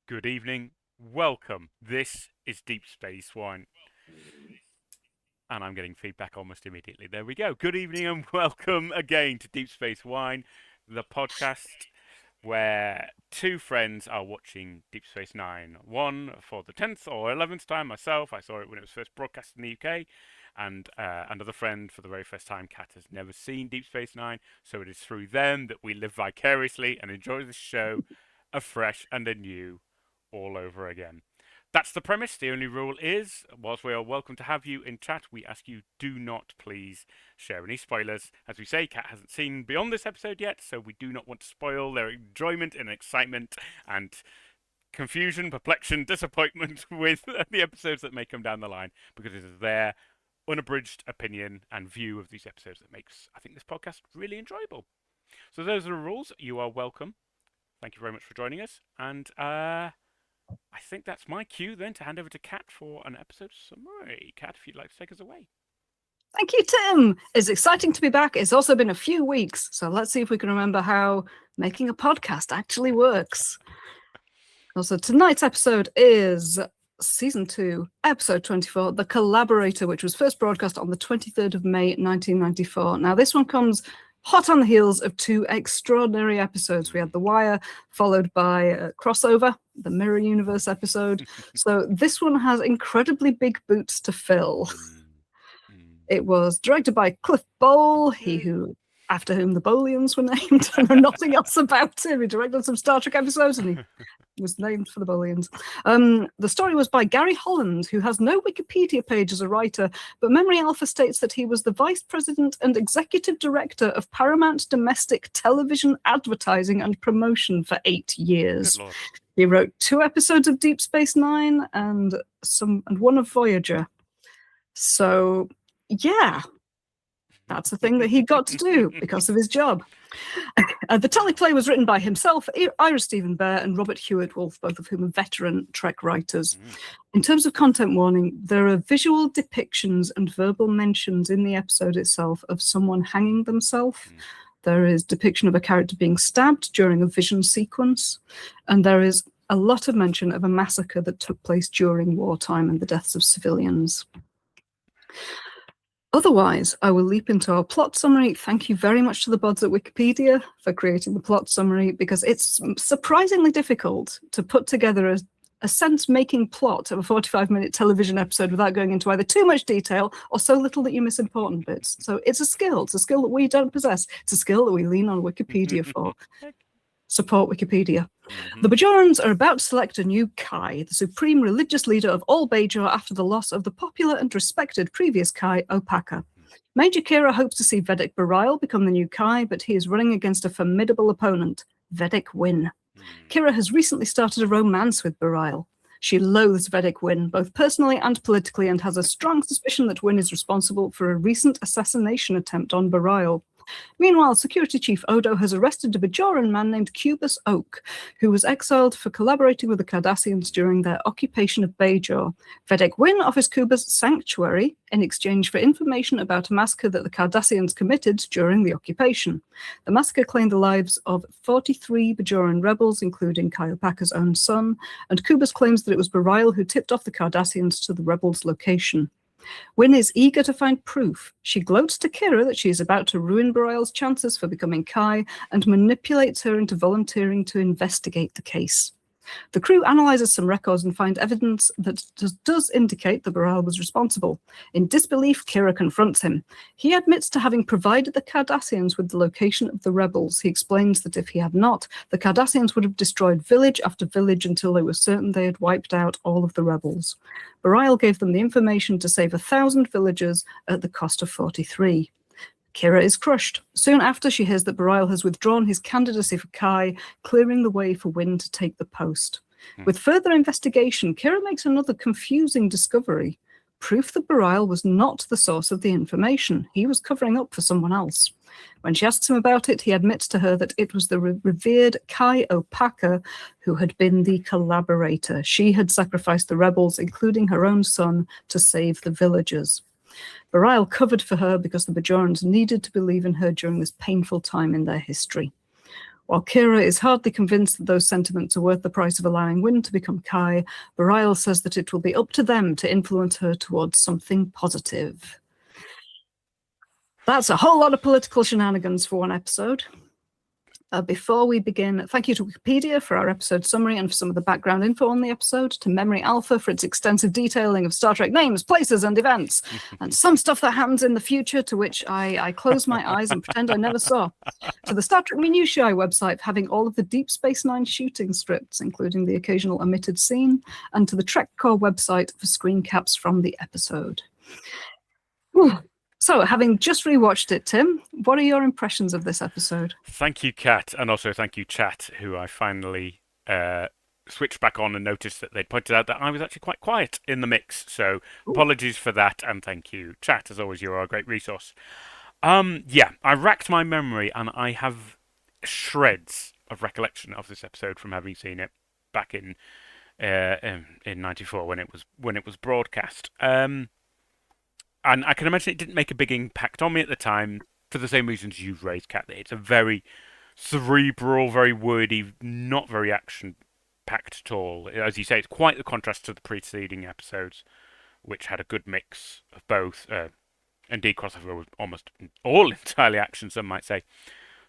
Good evening. Welcome. This is Deep Space Wine. And I'm getting feedback almost immediately. There we go. Good evening and welcome again to Deep Space Wine, the podcast where two friends are watching Deep Space Nine. One for the 10th or 11th time, myself. I saw it when it was first broadcast in the UK. And another friend for the very first time, Kat, has never seen Deep Space Nine. So it is through them that we live vicariously and enjoy the show afresh and anew all over again. That's the premise. The only rule is, whilst we are welcome to have you in chat, we ask you do not please share any spoilers. As we say, Kat hasn't seen beyond this episode yet, so we do not want to spoil their enjoyment and excitement and confusion, perplexion, disappointment with the episodes that may come down the line, because it is their unabridged opinion and view of these episodes that makes, I think, this podcast really enjoyable. So those are the rules. You are welcome. Thank you very much for joining us. And I think that's my cue then to hand over to Kat for an episode summary. Kat, if you'd like to take us away. Thank you, Tim. It's exciting to be back. It's also been a few weeks, so let's see if we can remember how making a podcast actually works. Also, tonight's episode is Season 2, Episode 24, The Collaborator, which was first broadcast on the 23rd of May, 1994. Now, this one comes hot on the heels of two extraordinary episodes. We had The Wire, followed by Crossover, the Mirror Universe episode. So this one has incredibly big boots to fill. It was directed by Cliff Bole, after whom the Bolians were named. I know nothing else about him. He directed some Star Trek episodes and he was named for the Bolians. The story was by Gary Holland, who has no Wikipedia page as a writer, but Memory Alpha states that he was the vice president and executive director of Paramount Domestic Television Advertising and Promotion for 8 years. He wrote 2 episodes of Deep Space Nine and one of Voyager. So, yeah. That's the thing that he got to do because of his job. The teleplay was written by himself, Ira Stephen Bear, and Robert Hewitt Wolf, both of whom are veteran Trek writers. In terms of content warning, there are visual depictions and verbal mentions in the episode itself of someone hanging themselves. There is depiction of a character being stabbed during a vision sequence, and there is a lot of mention of a massacre that took place during wartime and the deaths of civilians. Otherwise, I will leap into our plot summary. Thank you very much to the bods at Wikipedia for creating the plot summary, because it's surprisingly difficult to put together a sense-making plot of a 45-minute television episode without going into either too much detail or so little that you miss important bits. So it's a skill. It's a skill that we don't possess. It's a skill that we lean on Wikipedia for. Support Wikipedia. The Bajorans are about to select a new Kai, the supreme religious leader of all Bajor after the loss of the popular and respected previous Kai, Opaka. Major Kira hopes to see Vedek Bareil become the new Kai, but he is running against a formidable opponent, Vedek Wynn. Kira has recently started a romance with Bareil. She loathes Vedek Wynn, both personally and politically, and has a strong suspicion that Wynn is responsible for a recent assassination attempt on Bareil. Meanwhile, Security Chief Odo has arrested a Bajoran man named Cubus Oak, who was exiled for collaborating with the Cardassians during their occupation of Bajor. Vedek Wynn offers Cubus sanctuary in exchange for information about a massacre that the Cardassians committed during the occupation. The massacre claimed the lives of 43 Bajoran rebels, including Kai Opaka's own son, and Cubus claims that it was Bareil who tipped off the Cardassians to the rebels' location. Wynn is eager to find proof. She gloats to Kira that she is about to ruin Bareil's chances for becoming Kai and manipulates her into volunteering to investigate the case. The crew analyzes some records and find evidence that does indicate that Bareil was responsible. In disbelief, Kira confronts him. He admits to having provided the Cardassians with the location of the rebels. He explains that if he had not, the Cardassians would have destroyed village after village until they were certain they had wiped out all of the rebels. Bareil gave them the information to save 1,000 villagers at the cost of 43. Kira is crushed. Soon after, she hears that Bareil has withdrawn his candidacy for Kai, clearing the way for Wynn to take the post. With further investigation, Kira makes another confusing discovery. Proof that Bareil was not the source of the information. He was covering up for someone else. When she asks him about it, he admits to her that it was the revered Kai Opaka who had been the collaborator. She had sacrificed the rebels, including her own son, to save the villagers. Bareil covered for her because the Bajorans needed to believe in her during this painful time in their history. While Kira is hardly convinced that those sentiments are worth the price of allowing Wynne to become Kai, Bareil says that it will be up to them to influence her towards something positive. That's a whole lot of political shenanigans for one episode. Before we begin, thank you to Wikipedia for our episode summary and for some of the background info on the episode, to Memory Alpha for its extensive detailing of Star Trek names, places, and events, and some stuff that happens in the future to which I close my eyes and pretend I never saw, to the Star Trek Minutiae website for having all of the Deep Space Nine shooting scripts, including the occasional omitted scene, and to the Trek Core website for screen caps from the episode. Whew. So, having just rewatched it, Tim, what are your impressions of this episode? Thank you, Kat, and also thank you, chat, who I finally switched back on and noticed that they'd pointed out that I was actually quite quiet in the mix. So, apologies for that, and thank you, chat. As always, you are a great resource. Yeah, I racked my memory, and I have shreds of recollection of this episode from having seen it back in '94 when it was broadcast. And I can imagine it didn't make a big impact on me at the time for the same reasons you've raised, Kat. It's a very cerebral, very wordy, not very action-packed at all. As you say, it's quite the contrast to the preceding episodes, which had a good mix of both. Indeed, crossover was almost all entirely action, some might say.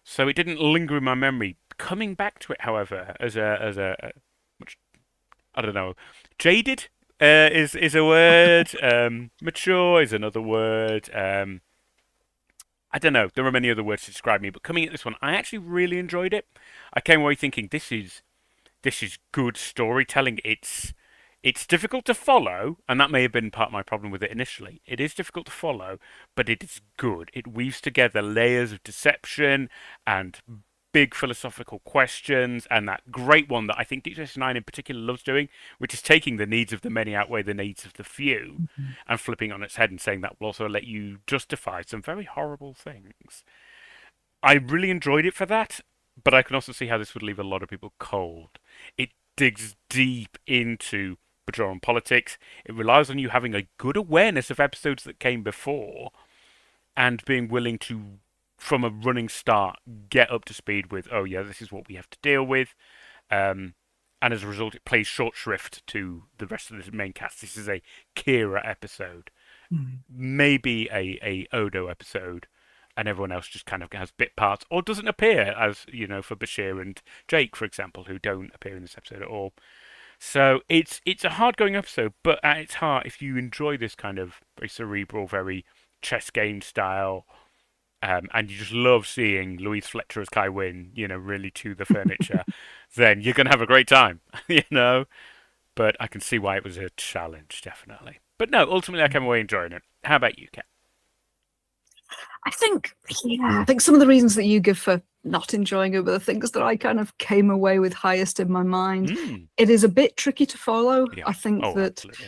So it didn't linger in my memory. Coming back to it, however, as a much, I don't know, jaded is a word. Mature is another word. I don't know. There are many other words to describe me, but coming at this one, I actually really enjoyed it. I came away thinking this is good storytelling. It's difficult to follow, and that may have been part of my problem with it initially. It is difficult to follow, but it is good. It weaves together layers of deception and big philosophical questions, and that great one that I think Deep Space Nine in particular loves doing, which is taking the needs of the many outweigh the needs of the few, and flipping on its head and saying that will also let you justify some very horrible things. I really enjoyed it for that, but I can also see how this would leave a lot of people cold. It digs deep into Bajoran politics. It relies on you having a good awareness of episodes that came before, and being willing to, from a running start, get up to speed with, oh yeah, this is what we have to deal with. And as a result, it plays short shrift to the rest of the main cast. This is a Kira episode, maybe a Odo episode, and everyone else just kind of has bit parts or doesn't appear, as you know, for Bashir and Jake, for example, who don't appear in this episode at all. So it's a hard-going episode, but at its heart, if you enjoy this kind of very cerebral, very chess game style, and you just love seeing Louise Fletcher as Kai Wynn, really to the furniture, then you're going to have a great time, But I can see why it was a challenge, definitely. But no, ultimately I came away enjoying it. How about you, Kat? I think some of the reasons that you give for not enjoying it were the things that I kind of came away with highest in my mind. It is a bit tricky to follow. Yeah. I think that absolutely.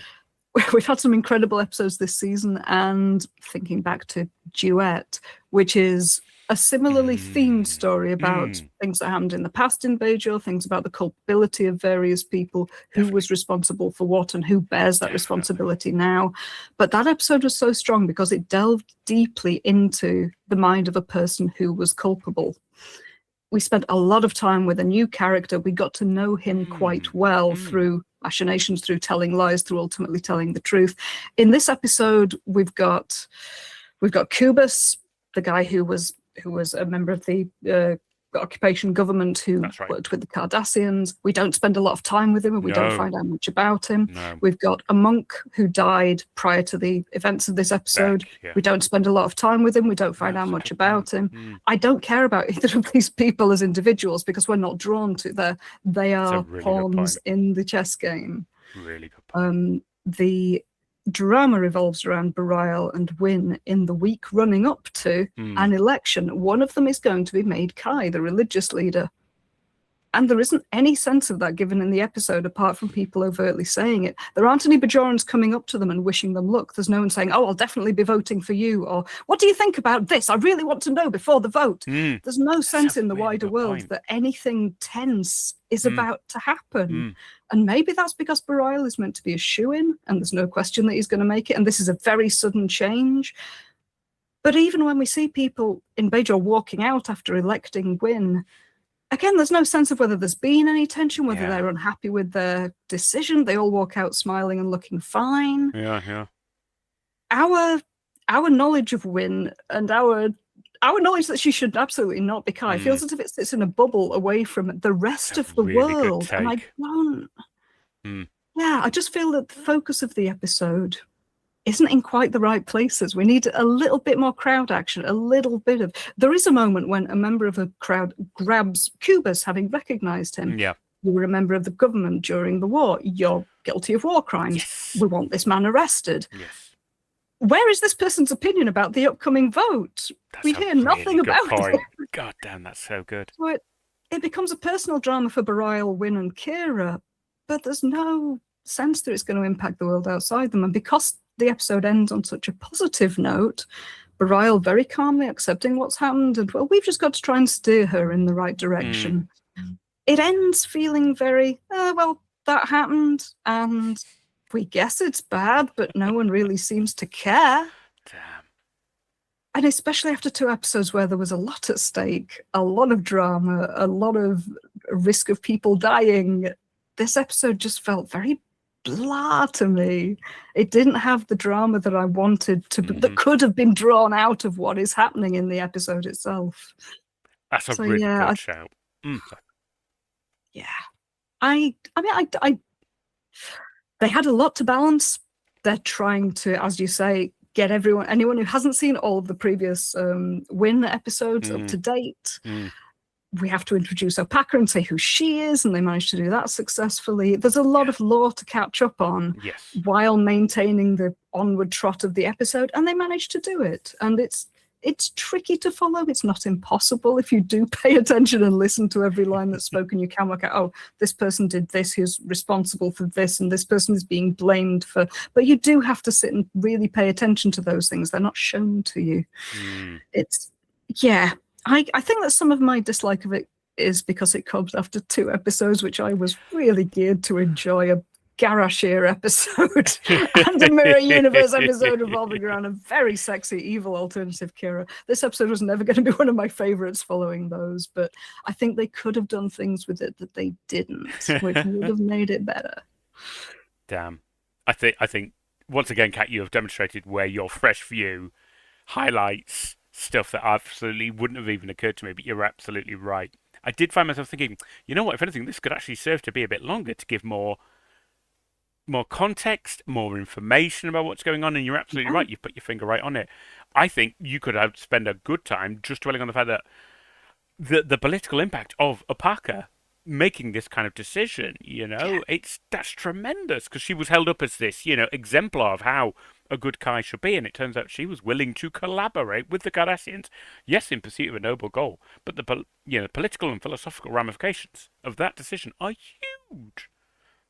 We've had some incredible episodes this season, and thinking back to Duet, which is a similarly themed story about things that happened in the past in Bajor, things about the culpability of various people, who was responsible for what and who bears that responsibility now. But that episode was so strong because it delved deeply into the mind of a person who was culpable. We spent a lot of time with a new character. We got to know him quite well through machinations, through telling lies, through ultimately telling the truth. In this episode, we've got Kubus, the guy who was a member of the occupation government who worked with the Cardassians. We don't spend a lot of time with him, and we don't find out much about him. We've got a monk who died prior to the events of this episode. We don't spend a lot of time with him. We don't find out much about him. I don't care about either of these people as individuals because we're not drawn to them. They are pawns in the chess game. Really good point. The drama revolves around Bareil and Wynne in the week running up to an election. One of them is going to be made Kai, the religious leader. And there isn't any sense of that given in the episode, apart from people overtly saying it. There aren't any Bajorans coming up to them and wishing them luck. There's no one saying, oh, I'll definitely be voting for you, or what do you think about this? I really want to know before the vote. There's no sense in the wider world that anything tense is about to happen. And maybe that's because Bareil is meant to be a shoo-in, and there's no question that he's going to make it, and this is a very sudden change. But even when we see people in Bajor walking out after electing Wynne, Again, there's no sense of whether there's been any tension, whether Yeah. they're unhappy with their decision. They all walk out smiling and looking fine. Yeah. Our knowledge of Win and our knowledge that she should absolutely not be Kai feels as if it sits in a bubble away from the rest of the really good world. And I take. don't. Yeah, I just feel that the focus of the episode isn't in quite the right places. We need a little bit more crowd action, a little bit of... There is a moment when a member of a crowd grabs Cubus, having recognized him. Yeah. You were a member of the government during the war. You're guilty of war crimes. Yes. We want this man arrested. Yes. Where is this person's opinion about the upcoming vote? We hear nothing about it. God damn, that's so good. So it becomes a personal drama for Bareil, Win, and Kira, but there's no sense that it's going to impact the world outside them. And because the episode ends on such a positive note, Bareil very calmly accepting what's happened, and well, we've just got to try and steer her in the right direction. It ends feeling very, well, that happened, and we guess it's bad, but no one really seems to care. Damn. And especially after 2 episodes where there was a lot at stake, a lot of drama, a lot of risk of people dying, this episode just felt very blah to me. It didn't have the drama that I wanted to, that could have been drawn out of what is happening in the episode itself. That's a really good shout. Yeah. I mean, they had a lot to balance. They're trying to, as you say, get anyone who hasn't seen all of the previous Win episodes up to date. We have to introduce Opaka and say who she is, and they managed to do that successfully. There's a lot of lore to catch up on while maintaining the onward trot of the episode, and they managed to do it. And it's tricky to follow. It's not impossible. If you do pay attention and listen to every line that's spoken, you can work out, oh, this person did this, who's responsible for this, and this person is being blamed for... But you do have to sit and really pay attention to those things. They're not shown to you. It's... Yeah. I think that some of my dislike of it is because it comes after 2 episodes, which I was really geared to enjoy, a Garashir episode and a Mirror Universe episode revolving around a very sexy, evil alternative Kira. This episode was never going to be one of my favorites following those, but I think they could have done things with it that they didn't, which would have made it better. Damn. I think once again, Kat, you have demonstrated where your fresh view highlights stuff that absolutely wouldn't have even occurred to me, but you're absolutely right. I did find myself thinking, you know what, if anything, this could actually serve to be a bit longer to give more context, more information about what's going on, and you're absolutely right. You've put your finger right on it. I think you could have spent a good time just dwelling on the fact that the political impact of Opaka making this kind of decision, that's tremendous, because she was held up as this, exemplar of how a good Kai should be, and it turns out she was willing to collaborate with the Cardassians, yes, in pursuit of a noble goal, but the political and philosophical ramifications of that decision are huge.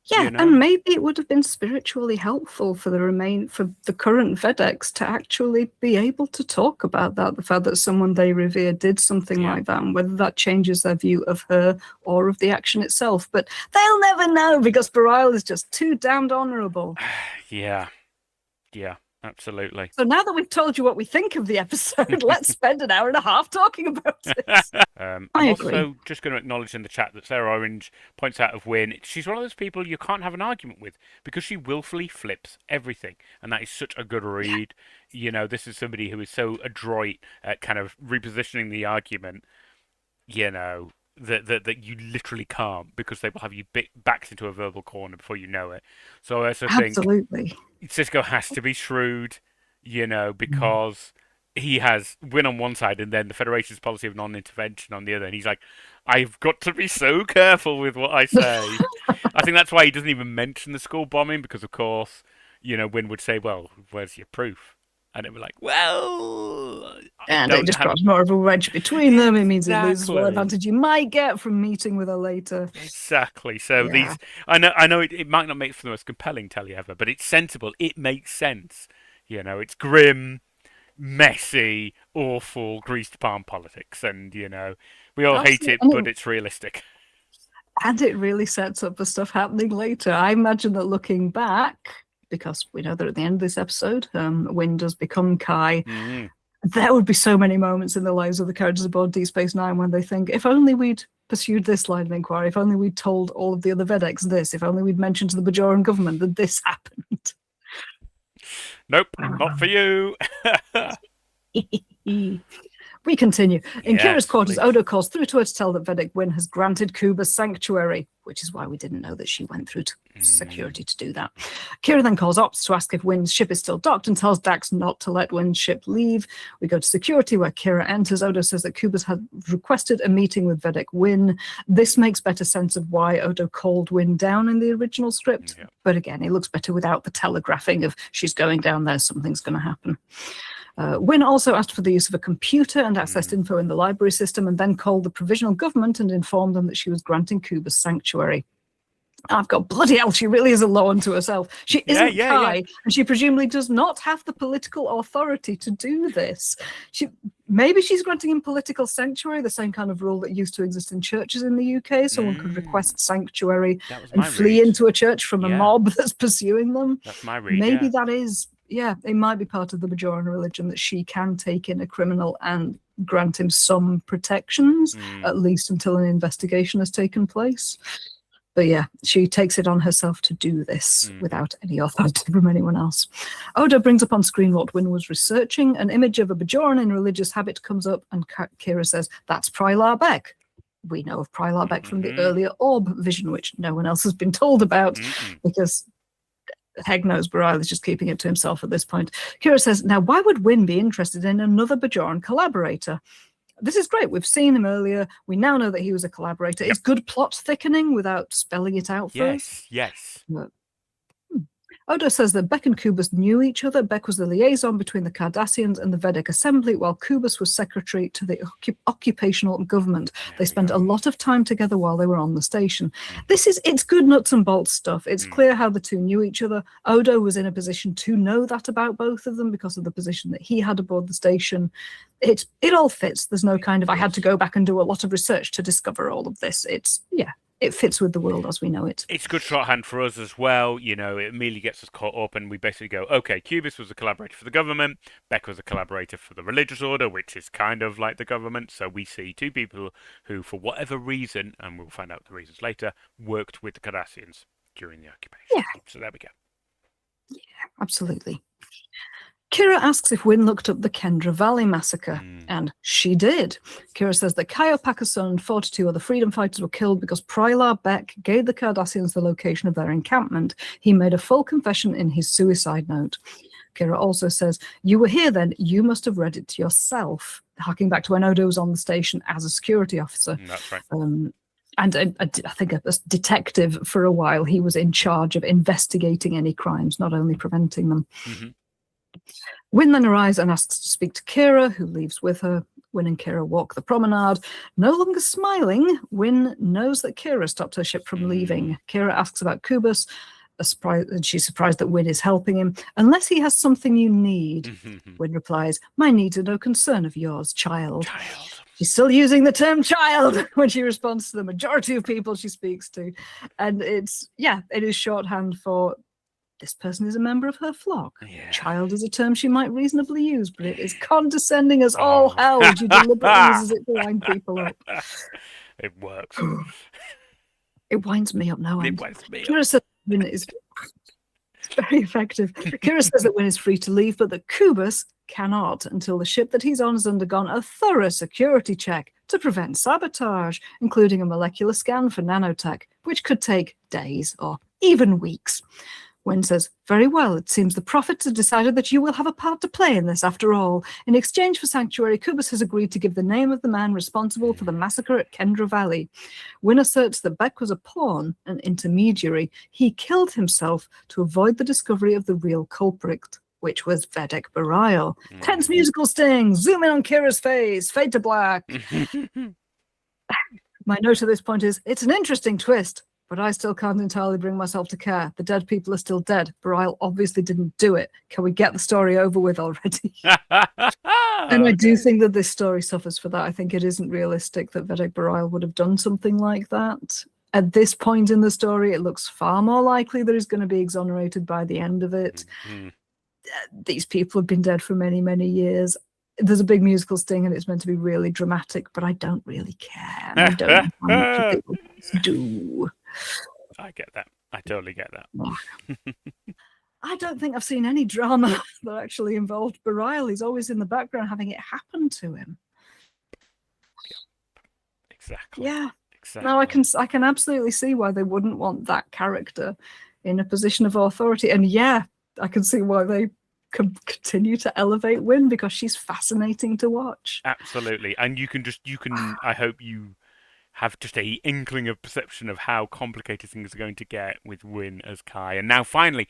Yeah, and maybe it would have been spiritually helpful for the current Vedex to actually be able to talk about that, the fact that someone they revere did something like that, and whether that changes their view of her or of the action itself. But they'll never know, because Bareil is just too damned honourable. Yeah, absolutely. So now that we've told you what we think of the episode, let's spend an hour and a half talking about it. I'm also just going to acknowledge in the chat that Sarah Orange points out of Win, she's one of those people you can't have an argument with, because she willfully flips everything, and that is such a good read. This is somebody who is so adroit at kind of repositioning the argument, that you literally can't, because they will have you backed into a verbal corner before you know it. So I also think Sisko has to be shrewd, because he has Win on one side and then the Federation's policy of non-intervention on the other, and he's like, I've got to be so careful with what I say. I think that's why he doesn't even mention the school bombing, because of course, Win would say, well, where's your proof? And it was like, well... And it just puts more of a wedge between them. It means it loses what advantage you might get from meeting with her later. Exactly. So I know it might not make for the most compelling telly ever, but it's sensible. It makes sense. It's grim, messy, awful, greased palm politics. And, we all hate it, but it's realistic. And it really sets up the stuff happening later. I imagine that looking back... because we know that at the end of this episode, Win does become Kai. There would be so many moments in the lives of the characters aboard Deep Space Nine when they think, if only we'd pursued this line of inquiry, if only we'd told all of the other Vedeks this, if only we'd mentioned to the Bajoran government that this happened. Nope, not for you. We continue. In Yes, Kira's quarters, please. Odo calls through to her to tell that Vedek Wynn has granted Kuba sanctuary, which is why we didn't know that she went through to security to do that. Kira then calls Ops to ask if Wynn's ship is still docked and tells Dax not to let Wynn's ship leave. We go to security where Kira enters. Odo says that Kuba's had requested a meeting with Vedek Wynn. This makes better sense of why Odo called Wynn down in the original script. Yeah. But again, it looks better without the telegraphing of she's going down there, something's going to happen. Wynn also asked for the use of a computer and accessed info in the library system, and then called the provisional government and informed them that she was granting Kuba's sanctuary. I've got bloody hell, she really is a law unto herself. She isn't Kai, and she presumably does not have the political authority to do this. Maybe she's granting him political sanctuary, the same kind of rule that used to exist in churches in the UK. Someone could request sanctuary and flee into a church from a mob that's pursuing them. That's my read. Maybe that is, it might be part of the Bajoran religion that she can take in a criminal and grant him some protections, at least until an investigation has taken place. But yeah, she takes it on herself to do this without any authority from anyone else. Odo brings up on screen what Wynn was researching. An image of a Bajoran in religious habit comes up, and Kira says, that's Prylar Beck. We know of Prylar Beck from the earlier Orb vision, which no one else has been told about, because heck knows Bareil is just keeping it to himself at this point. Kira says, now why would Wynn be interested in another Bajoran collaborator? This is great. We've seen him earlier. We now know that he was a collaborator. It's good plot thickening without spelling it out first. Yes. But, Odo says that Beck and Kubus knew each other. Beck was the liaison between the Cardassians and the Vedek Assembly, while Kubus was secretary to the occupational government. They spent a lot of time together while they were on the station. It's good nuts and bolts stuff. It's clear how the two knew each other. Odo was in a position to know that about both of them because of the position that he had aboard the station. It all fits. There's no kind of, I had to go back and do a lot of research to discover all of this. It fits with the world as we know it. It's good shorthand for us as well. You know, it immediately gets us caught up, and we basically go, okay, Cubis was a collaborator for the government, Beck was a collaborator for the religious order, which is kind of like the government. So we see two people who, for whatever reason, and we'll find out the reasons later, worked with the Cardassians during the occupation. Yeah. So there we go. Yeah, absolutely. Kira asks if Wynn looked up the Kendra Valley massacre, and she did. Kira says that Kai of Bajor and 42 other freedom fighters were killed because Prylar Beck gave the Cardassians the location of their encampment. He made a full confession in his suicide note. Kira also says, you were here then, you must have read it yourself, harking back to when Odo was on the station as a security officer. That's right. And I think a detective for a while. He was in charge of investigating any crimes, not only preventing them. Wynn then arrives and asks to speak to Kira, who leaves with her. Wynn and Kira walk the promenade. No longer smiling, Wynn knows that Kira stopped her ship from leaving. Kira asks about Kubus, and she's surprised that Wynn is helping him. Unless he has something you need. Wynn replies, my needs are no concern of yours, child. She's still using the term child when she responds to the majority of people she speaks to. And it is shorthand for this person is a member of her flock. Yeah. Child is a term she might reasonably use, but it is condescending as all hell. She deliberately uses it to wind people up. It works. It winds me up now. It winds me Kira says Wynn is very effective. Kira says that Wynn is free to leave, but that Kubus cannot until the ship that he's on has undergone a thorough security check to prevent sabotage, including a molecular scan for nanotech, which could take days or even weeks. Wynn says, very well, it seems the prophets have decided that you will have a part to play in this after all. In exchange for sanctuary, Kubus has agreed to give the name of the man responsible for the massacre at Kendra Valley. Wynn asserts that Beck was a pawn, an intermediary. He killed himself to avoid the discovery of the real culprit, which was Vedek Bareil. Tense musical sting, zoom in on Kira's face, fade to black. My note at this point is, it's an interesting twist, but I still can't entirely bring myself to care. The dead people are still dead. Bareil obviously didn't do it. Can we get the story over with already? And I do think that this story suffers for that. I think it isn't realistic that Vedek Bareil would have done something like that. At this point in the story, it looks far more likely that he's going to be exonerated by the end of it. These people have been dead for many, many years. there's a big musical sting and it's meant to be really dramatic, but I don't really care. And I don't know how much of it will do. I get that. I totally get that. I don't think I've seen any drama that actually involved Burial. He's always in the background having it happen to him. Exactly. Yeah. Exactly. No, I can absolutely see why they wouldn't want that character in a position of authority. And yeah, I can see why they continue to elevate Wynn, because she's fascinating to watch. Absolutely. And you can I hope you have just a inkling of perception of how complicated things are going to get with Wynn as Kai. And now finally,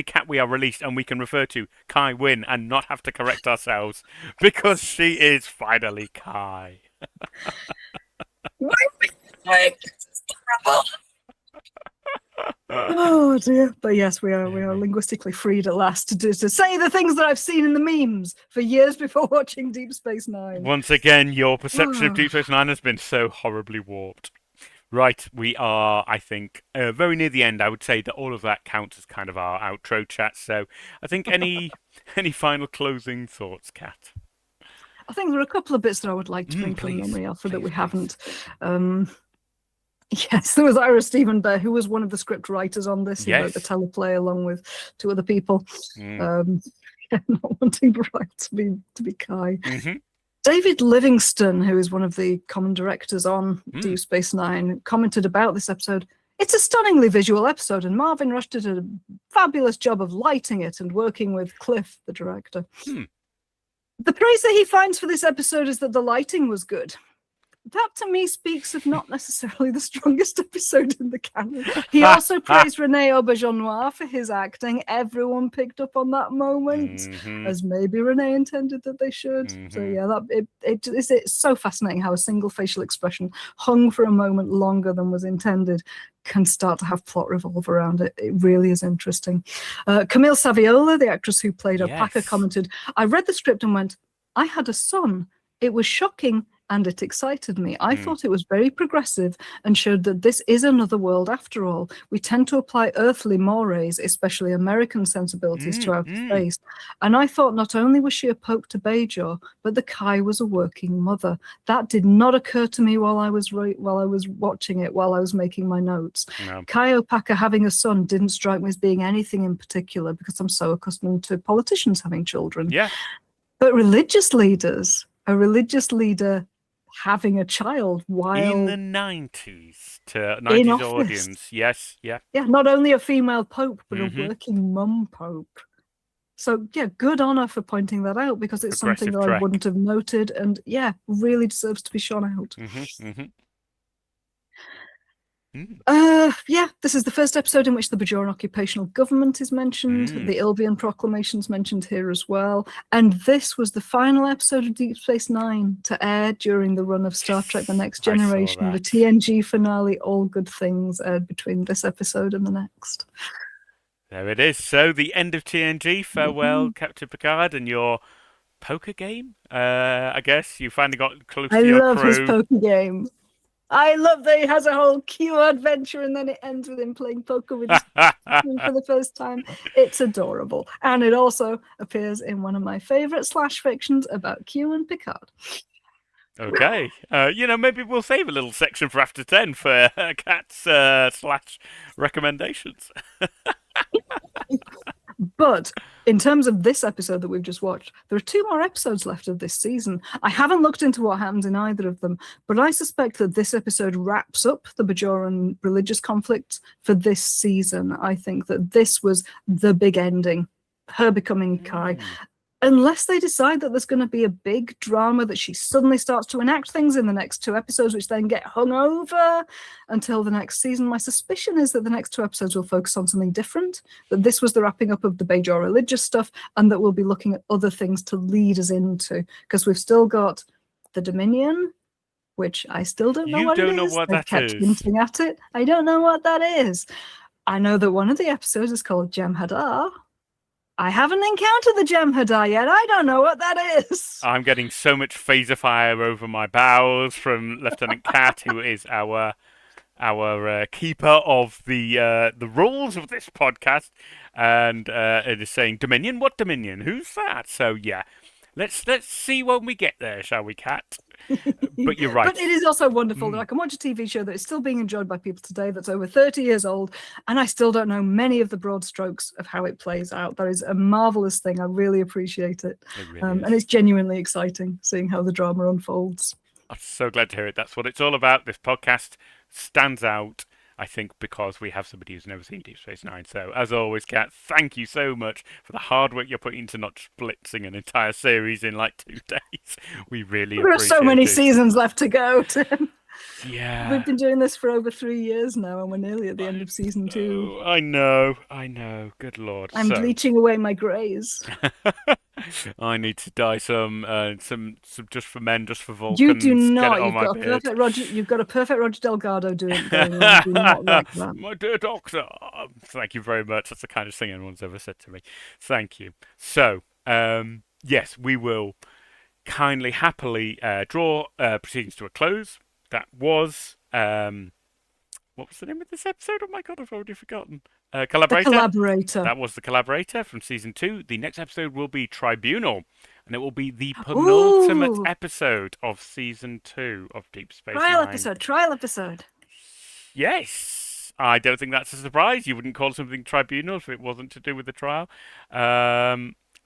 Kat, we are released and we can refer to Kai Wynn and not have to correct ourselves because she is finally Kai. Oh dear. But yes, we are linguistically freed at last to say the things that I've seen in the memes for years before watching Deep Space Nine. Once again, your perception of Deep Space Nine has been so horribly warped. Right, we are, I think, very near the end. I would say that all of that counts as kind of our outro chat. So I think any final closing thoughts, Kat? I think there are a couple of bits that I would like to bring from memory, Alfred, that we haven't. Yes, there was Ira Stephen Bear, who was one of the script writers on this. He wrote the teleplay along with two other people. Not wanting Bright to be Kai. David Livingston, who is one of the common directors on Deep Space Nine, commented about this episode. It's a stunningly visual episode, and Marvin Rush did a fabulous job of lighting it and working with Cliff, the director. The praise that he finds for this episode is that the lighting was good. That to me speaks of not necessarily the strongest episode in the canon. He also praised René Auberjonois for his acting. Everyone picked up on that moment, as maybe René intended that they should. So yeah, it's so fascinating how a single facial expression hung for a moment longer than was intended can start to have plot revolve around it. It really is interesting. Camille Saviola, the actress who played Opaka, commented, I read the script and went, I had a son. It was shocking and it excited me. I thought it was very progressive and showed that this is another world after all. We tend to apply earthly mores, especially American sensibilities, to outer space. And I thought not only was she a poke to Bajor, but the Kai was a working mother. That did not occur to me while I was watching it, while I was making my notes. No. Kai Opaka having a son didn't strike me as being anything in particular because I'm so accustomed to politicians having children. Yeah. But religious leaders, a religious leader having a child while in the 90s to 90s audience. Yes, yeah. Yeah, not only a female pope, but a working mum pope. So yeah, good honor for pointing that out, because it's something that I wouldn't have noted, and yeah, really deserves to be shone out. Yeah, this is the first episode in which the Bajoran occupational government is mentioned. The Ilvian proclamation's mentioned here as well. And this was the final episode of Deep Space Nine to air during the run of Star Trek The Next Generation. The TNG finale, all good things, aired between this episode and the next. There it is. So the end of TNG. Farewell, Captain Picard, and your poker game. I guess you finally got close to your crew. I love his poker game. I love that he has a whole Q adventure and then it ends with him playing poker with his for the first time. It's adorable. And it also appears in one of my favourite slash fictions about Q and Picard. Okay. Maybe we'll save a little section for after 10 for Cat's slash recommendations. But in terms of this episode that we've just watched, there are 2 more episodes left of this season. I haven't looked into what happens in either of them, but I suspect that this episode wraps up the Bajoran religious conflict for this season. I think that this was the big ending, her becoming Kai. Unless they decide that there's going to be a big drama that she suddenly starts to enact things in the next 2 episodes, which then get hung over until the next season. My suspicion is that the next 2 episodes will focus on something different, that this was the wrapping up of the Bajor religious stuff, and that we'll be looking at other things to lead us into, because we've still got the Dominion, which I still don't know what it is. You don't know what that is. They've kept hinting at it. I don't know what that is. I know that one of the episodes is called Jem'Hadar. I haven't encountered the Jem'Hadar yet. I don't know what that is. I'm getting so much phaser fire over my bows from Lieutenant Kat, who is our keeper of the rules of this podcast, and it is saying Dominion. What Dominion? Who's that? So yeah, Let's see when we get there, shall we, Kat? But you're right. But it is also wonderful that I can watch a TV show that is still being enjoyed by people today, that's over 30 years old, and I still don't know many of the broad strokes of how it plays out. That is a marvelous thing. I really appreciate it. It really is. And it's genuinely exciting seeing how the drama unfolds. I'm so glad to hear it. That's what it's all about. This podcast stands out, I think, because we have somebody who's never seen Deep Space Nine. So, as always, Kat, thank you so much for the hard work you're putting into not splitting an entire series in like 2 days. We really There are appreciate so many it. seasons left to go, Tim. Yeah. We've been doing this for over 3 years now, and we're nearly at the end of season 2. I know. Good Lord. I'm bleaching away my greys. I need to dye some just for men, just for Vulcans. You do not. Get it on my beard. You've got a perfect Roger Delgado going on. Do not like that. My dear doctor. Thank you very much. That's the kindest thing anyone's ever said to me. Thank you. So, yes, we will kindly, happily draw proceedings to a close. That was what was the name of this episode? Oh my god, I've already forgotten. Collaborator. The Collaborator. That was the Collaborator from season 2. The next episode will be Tribunal, and it will be the penultimate episode of season 2 of Deep Space Nine. Trial episode. Yes. I don't think that's a surprise. You wouldn't call something Tribunal if it wasn't to do with the trial.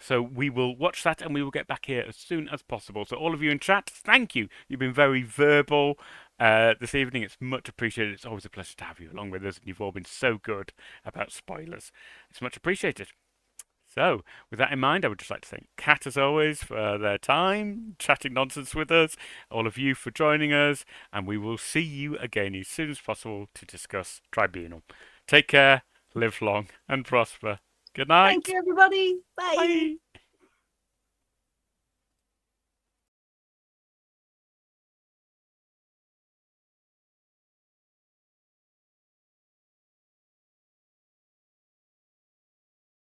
So we will watch that and we will get back here as soon as possible. So all of you in chat, thank you. You've been very verbal this evening. It's much appreciated. It's always a pleasure to have you along with us. And you've all been so good about spoilers. It's much appreciated. So, with that in mind, I would just like to thank Kat, as always, for their time, chatting nonsense with us, all of you for joining us, and we will see you again as soon as possible to discuss Tribunal. Take care, live long, and prosper. Good night. Thank you, everybody. Bye. Bye.